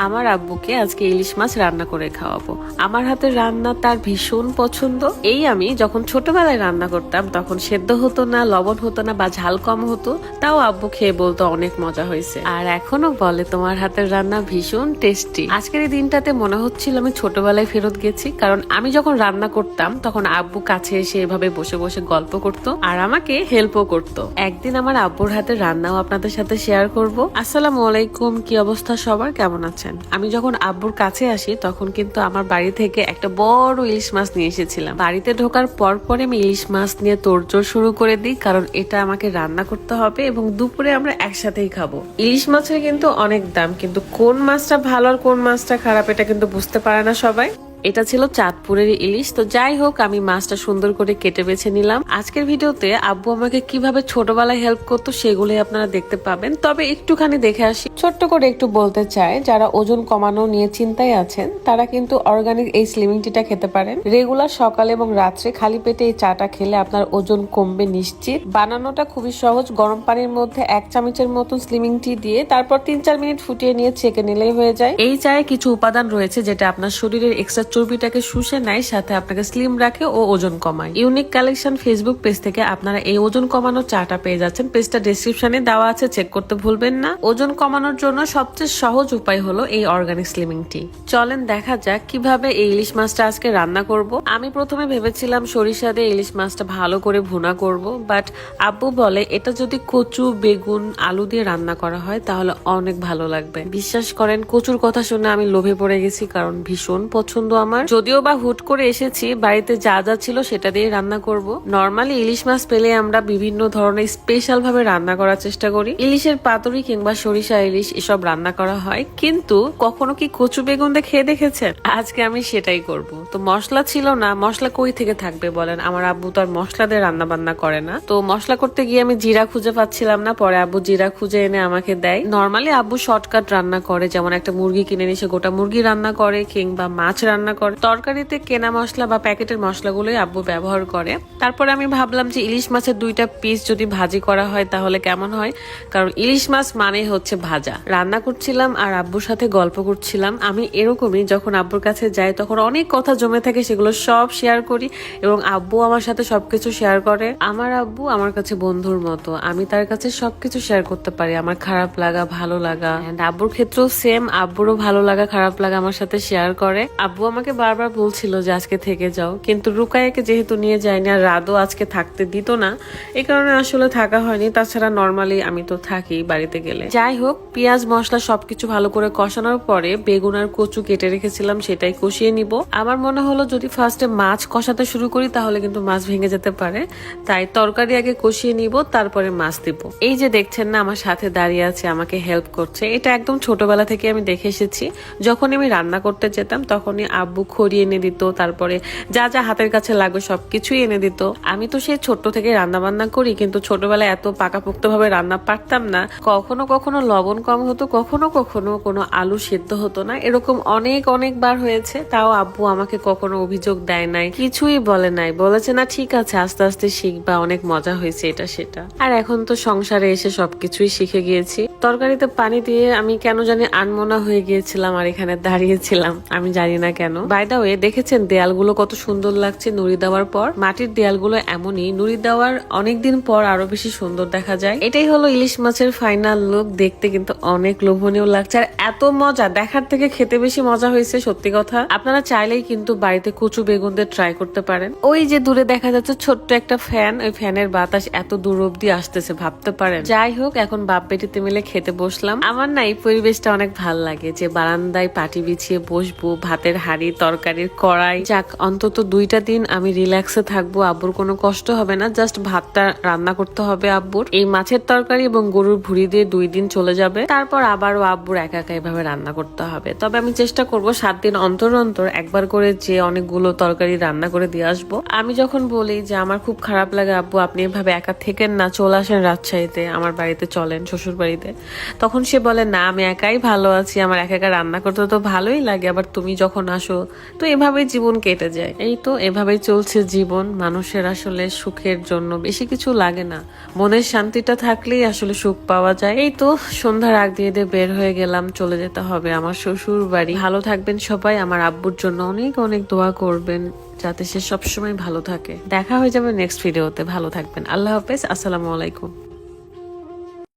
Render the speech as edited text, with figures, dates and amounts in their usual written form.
আমার আব্বুকে আজকে ইলিশ মাছ রান্না করে খাওয়াবো। আমার হাতের রান্না তার ভীষণ পছন্দ। এই আমি যখন ছোটবেলায় রান্না করতাম তখন সেদ্ধ হতো না, লবণ হতো না বা ঝাল কম হতো, তাও আব্বু খেয়ে বলতো অনেক মজা হয়েছে। আর এখনো বলে তোমার হাতের রান্না ভীষণ টেস্টি। আজকের এই দিনটাতে মনে হচ্ছিল আমি ছোটবেলায় ফেরত গেছি, কারণ আমি যখন রান্না করতাম তখন আব্বু কাছে এসে এভাবে বসে বসে গল্প করতো আর আমাকে হেল্পও করতো। একদিন আমার আব্বুর হাতের রান্নাও আপনাদের সাথে শেয়ার করব। আসসালামু আলাইকুম, কি অবস্থা সবার, কেমন আছেন? আমি যখন আব্বুর কাছে আসি তখন কিন্তু আমার বাড়ি থেকে একটা বড় ইলিশ মাছ নিয়ে এসেছিলাম। বাড়িতে ঢোকার পরে আমি ইলিশ মাছ নিয়ে তোড়জোড় শুরু করে দিই, কারণ এটা আমাকে রান্না করতে হবে এবং দুপুরে আমরা একসাথেই খাবো। ইলিশ মাছের কিন্তু অনেক দাম, কিন্তু কোন মাছটা ভালো আর কোন মাছটা খারাপ এটা কিন্তু বুঝতে পারে না সবাই। এটা ছিল চাঁদপুরের ইলিশ। তো যাই হোক, আমি মাছটা সুন্দর করে কেটে বেছে নিলাম। আজকের ভিডিওতে আব্বু আমাকে কিভাবে ছোটবেলায় হেল্প করতো সেগুলোই আপনারা দেখতে পাবেন। তবে একটুখানি দেখে আসি। ছোট্ট করে একটু বলতে চাই, যারা ওজন কমানো নিয়ে চিন্তায় আছেন তারা কিন্তু অর্গানিক এই স্লিমিং টিটা খেতে পারেন। রেগুলার সকালে এবং রাত্রে খালি পেটে এই চাটা খেলে আপনার ওজন কমবে নিশ্চিত। বানানোটা খুবই সহজ। গরম পানির মধ্যে 1 চামচের মতন স্লিমিং টি দিয়ে তারপর 3-4 মিনিট ফুটিয়ে নিয়ে ছেঁকে নিলেই হয়ে যায়। এই চায়ে কিছু উপাদান রয়েছে যেটা আপনার শরীরের এক্সট্রা চর্বিটাকে শুষে নেয়, সাথে আপনাকে স্লিম রাখে ও ওজন কমায়। ইউনিক কালেকশন ফেসবুক পেজ থেকে আপনারা এই ওজন কমানোর চাটা পেয়ে যাচ্ছেন। পেজটা ডেসক্রিপশনে দেওয়া আছে, চেক করতে ভুলবেন না। ওজন কমানোর জন্য সবচেয়ে সহজ উপায় হলো এই অর্গানিক স্লিমিং টি। চলেন দেখা যাক কিভাবে এই ইলিশ মাছটা আজকে রান্না করব। আমি প্রথমে ভেবেছিলাম সরিষা দিয়ে ইলিশ মাছটা ভালো করে ভুনা করব, বাট আব্বু বলে এটা যদি কচু, বেগুন, আলু দিয়ে রান্না করা হয় তাহলে অনেক ভালো লাগবে। বিশ্বাস করেন, কচুর কথা শুনে আমি লোভে পড়ে গেছি, কারণ ভীষণ পছন্দ আমার। যদিও বা হুট করে এসেছি, বাড়িতে যা যা ছিল সেটা দিয়ে রান্না করব। নরমালি ইলিশ মাছ পেলে আমরা বিভিন্ন ধরনের স্পেশাল ভাবে রান্না করার চেষ্টা করি। ইলিশের পাতুরি কিংবা সরিষা ইলিশ এসব রান্না করা হয়, কিন্তু কখনো কি কচু বেগুন দিয়ে খেয়ে দেখেছেন? আজকে আমি সেটাই করব। তো মশলা ছিল না, মশলা কই থেকে থাকবে বলেন? আমার আব্বু তো আর মশলা দিয়ে রান্না বান্না করে না। তো মশলা করতে গিয়ে আমি জিরা খুঁজে পাচ্ছিলাম না, পরে আব্বু জিরা খুঁজে এনে আমাকে দেয়। নরমালি আব্বু শর্টকাট রান্না করে, যেমন একটা মুরগি কিনে নিয়ে এসে গোটা মুরগি রান্না করে কিংবা মাছ রান্না করে। তরকারিতে কেনা মশলা বা প্যাকেটের মশলাগুলোই আব্বু ব্যবহার করে। তারপরে আমি ভাবলাম যে ইলিশ মাছের 2টা পিস যদি ভাজি করা হয় তাহলে কেমন হয়, কারণ ইলিশ মাছ মানে হচ্ছে ভাজা। রান্না করছিলাম আর আব্বুর সাথে গল্প করছিলাম। আমি এরকমই, যখন আব্বুর কাছে যাই তখন অনেক কথা জমে থাকে, সেগুলো সব শেয়ার করি এবং আব্বু আমার সাথে সবকিছু শেয়ার করে। আমার আব্বু আমার কাছে বন্ধুর মতো, আমি তার কাছে সবকিছু শেয়ার করতে পারি, আমার খারাপ লাগা, ভালো লাগা। আব্বুর ক্ষেত্রেও সেম, আব্বুরও ভালো লাগা খারাপ লাগা আমার সাথে শেয়ার করে। আব্বু আমাকে বারবার বলছিল যে আজকে থেকে যাও, কিন্তু রুকায়াকে যেহেতু নিয়ে যায়নি আর রাদও আজকে থাকতে দিত না, এই কারণে আসলে থাকা হয়নি। তাছাড়া নর্মালি আমি তো থাকি বাড়িতে গেলে। যাই হোক, পেঁয়াজ মশলা সবকিছু ভালো করে কষানোর পরে বেগুন আর কচু কেটে রেখেছিলাম সেটাই কষিয়ে নিব। আমার মনে হলো যদি ফার্স্টে মাছ কষাতে শুরু করি তাহলে কিন্তু মাছ ভেঙে যেতে পারে, তাই তরকারি আগে কষিয়ে নিব, তারপরে মাছ দিব। এই যে দেখছেন না আমার সাথে দাঁড়িয়ে আছে, আমাকে হেল্প করছে। এটা একদম ছোটবেলা থেকে আমি দেখে এসেছি। যখন আমি রান্না করতে যেতাম তখনই আব্বু খড়ি এনে দিত, তারপরে যা যা হাতের কাছে লাগবে সবকিছুই এনে দিত। আমি তো সেই ছোট্ট থেকে রান্না বান্না করি, কিন্তু ছোটবেলায় এত পাকাপোক্ত ভাবে রান্না পারতাম না। কখনো কখনো লবণ কম হতো, কখনো কখনো কোনো আলু সেদ্ধ হতো না, এরকম অনেকবার হয়েছে। তাও আব্বু আমাকে কখনো অভিযোগ দেয় নাই, কিছুই বলে নাই, বলেছে না ঠিক আছে আস্তে আস্তে শিখবা, অনেক মজা হয়েছে এটা সেটা। আর এখন তো সংসারে এসে সবকিছুই শিখে গিয়েছি। তরকারিতে পানি দিয়ে আমি কেন জানি আনমনা হয়ে গিয়েছিলাম আর এখানে দাঁড়িয়েছিলাম, আমি জানি না কেন। বাই দা ওয়ে, দেখেছেন দেয়ালগুলো কত সুন্দর লাগছে নুড়ি দেওয়ার পর? মাটির দেয়ালগুলো এমনই, নুড়ি দেওয়ার অনেকদিন পর আরো বেশি সুন্দর দেখা যায়। এটাই হলো ইলিশ মাছের ফাইনাল লুক। দেখতে কিন্তু অনেক লোভনীয় লাগছে আর এত মজা, দেখার থেকে খেতে বেশি মজা হয়েছে, সত্যি কথা। আপনারা চাইলেই কিন্তু বাড়িতে কচু বেগুন দিয়ে ট্রাই করতে পারেন। ওই যে দূরে দেখা যাচ্ছে ছোট্ট একটা ফ্যান, ওই ফ্যানের বাতাস এত দূর অব্দি আসতেছে, ভাবতে পারেন। যাই হোক, এখন বাপ বেটিতে মিলে খেতে বসলাম। আমার না এই পরিবেশটা অনেক ভাল লাগে, যে বারান্দায় পাটি বিছিয়ে বসবো, ভাতের হাঁড়ি, তরকারির কড়াই। যাক, অন্তত 2টা দিন আমি রিল্যাক্সে থাকবো, আব্বুর কোনো কষ্ট হবে না। জাস্ট ভাতটা রান্না করতে হবে আব্বুর। এই মাছের তরকারি এবং গরুর ভুড়ি দিয়ে 2 দিন চলে যাবে, তারপর আবারও আব্বুর একা একা এভাবে রান্না করতে হবে। তবে আমি চেষ্টা করবো 7 দিন অন্তর অন্তর একবার করে যে অনেকগুলো তরকারি রান্না করে দিয়ে আসবো। আমি যখন বলি যে আমার খুব খারাপ লাগে আব্বু, আপনি এভাবে একা থেকেন না, চলে আসেন রাজশাহীতে, আমার বাড়িতে চলেন, শ্বশুর বাড়িতে, তখন সে বলে না আমি একাই ভালো আছি, আমার একা একা রান্না করতে তো ভালোই লাগে, আবার তুমি যখন আসো তো এভাবেই জীবন কেটে যায়। এই তো এভাবেই চলছে জীবন। মানুষের আসলে সুখের জন্য বেশি কিছু লাগে না, মনের শান্তিটা থাকলেই আসলে সুখ পাওয়া যায়। এই তো সন্ধ্যার আগ দিয়ে বের হয়ে গেলাম, চলে যেতে হবে আমার শ্বশুর বাড়ি। ভালো থাকবেন সবাই, আমার আব্বুর জন্য অনেক অনেক দোয়া করবেন যাতে সে সবসময় ভালো থাকে। দেখা হয়ে যাবে নেক্সট ভিডিওতে। ভালো থাকবেন, আল্লাহ হাফেজ, আসসালামু আলাইকুম।